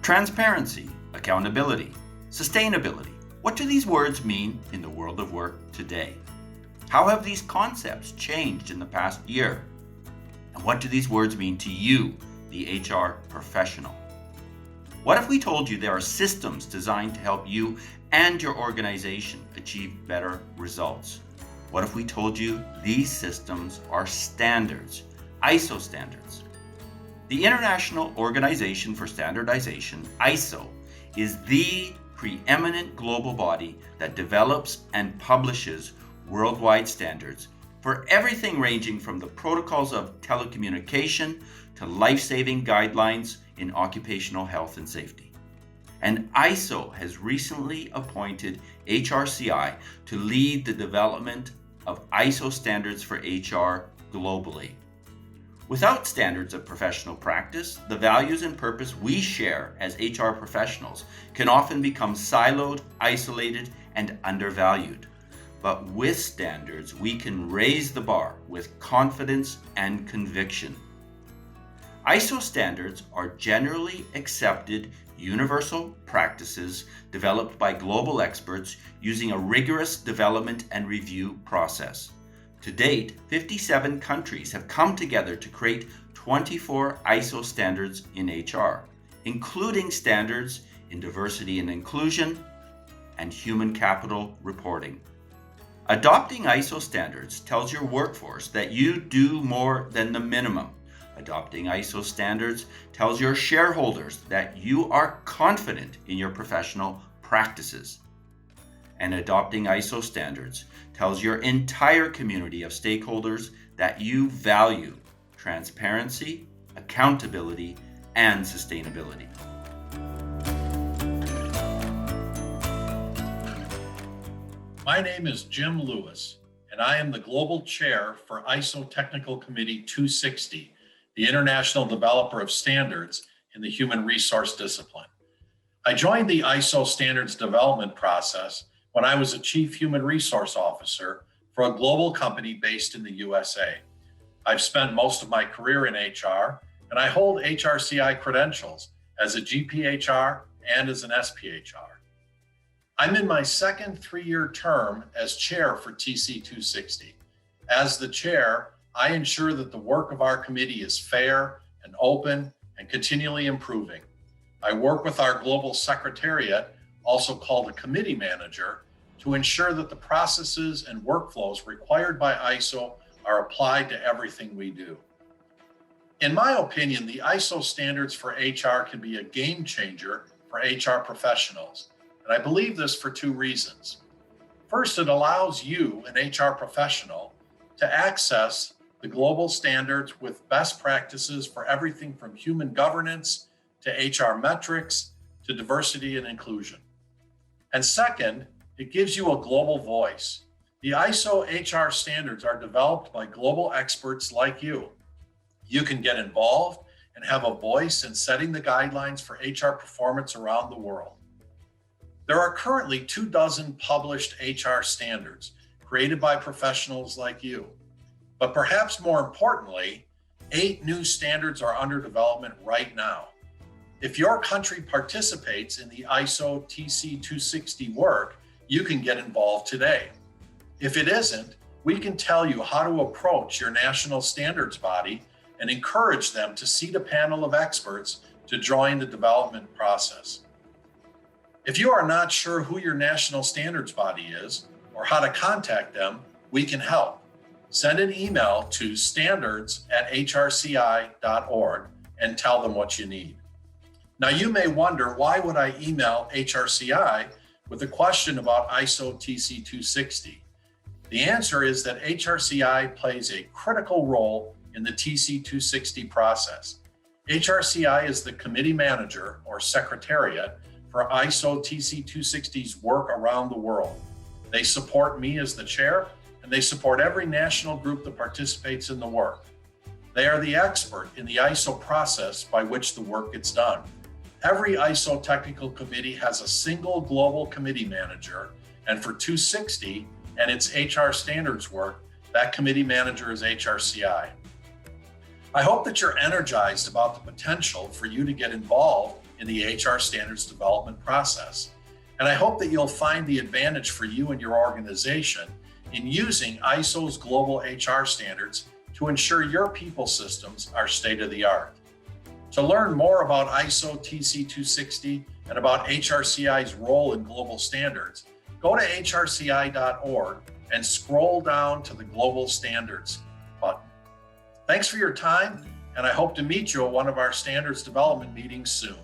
Transparency, accountability, sustainability. What do these words mean in the world of work today? How have these concepts changed in the past year? And what do these words mean to you, the HR professional? What if we told you there are systems designed to help you and your organization achieve better results? What if we told you these systems are standards, ISO standards? The International Organization for Standardization, ISO, is the preeminent global body that develops and publishes worldwide standards for everything ranging from the protocols of telecommunication to life-saving guidelines in occupational health and safety. And ISO has recently appointed HRCI to lead the development of ISO standards for HR globally. Without standards of professional practice, the values and purpose we share as HR professionals can often become siloed, isolated, and undervalued. But with standards, we can raise the bar with confidence and conviction. ISO standards are generally accepted universal practices developed by global experts using a rigorous development and review process. To date, 57 countries have come together to create 24 ISO standards in HR, including standards in diversity and inclusion and human capital reporting. Adopting ISO standards tells your workforce that you do more than the minimum. Adopting ISO standards tells your shareholders that you are confident in your professional practices. And adopting ISO standards tells your entire community of stakeholders that you value transparency, accountability, and sustainability. My name is Jim Lewis, and I am the Global Chair for ISO Technical Committee 260, the International Developer of Standards in the Human Resource Discipline. I joined the ISO standards development process when I was a Chief Human Resource Officer for a global company based in the USA. I've spent most of my career in HR, and I hold HRCI credentials as a GPHR and as an SPHR. I'm in my second 3-year term as chair for TC 260. As the chair, I ensure that the work of our committee is fair and open and continually improving. I work with our global secretariat, also called a committee manager, to ensure that the processes and workflows required by ISO are applied to everything we do. In my opinion, the ISO standards for HR can be a game changer for HR professionals, and I believe this for 2 reasons. First, it allows you, an HR professional, to access the global standards with best practices for everything from human governance to HR metrics to diversity and inclusion. And second, it gives you a global voice. The ISO HR standards are developed by global experts like you. You can get involved and have a voice in setting the guidelines for HR performance around the world. There are currently 24 published HR standards created by professionals like you. But perhaps more importantly, 8 new standards are under development right now. If your country participates in the ISO TC 260 work, you can get involved today. If it isn't, we can tell you how to approach your national standards body and encourage them to seat a panel of experts to join the development process. If you are not sure who your national standards body is or how to contact them, we can help. Send an email to standards@hrci.org and tell them what you need. Now you may wonder, why would I email HRCI with a question about ISO TC 260? The answer is that HRCI plays a critical role in the TC 260 process. HRCI is the committee manager or secretariat for ISO TC 260's work around the world. They support me as the chair, and they support every national group that participates in the work. They are the expert in the ISO process by which the work gets done. Every ISO technical committee has a single global committee manager, and for 260 and its HR standards work, that committee manager is HRCI. I hope that you're energized about the potential for you to get involved in the HR standards development process. And I hope that you'll find the advantage for you and your organization in using ISO's global HR standards to ensure your people systems are state of the art. To learn more about ISO TC260 and about HRCI's role in global standards, go to hrci.org and scroll down to the Global Standards button. Thanks for your time, and I hope to meet you at one of our standards development meetings soon.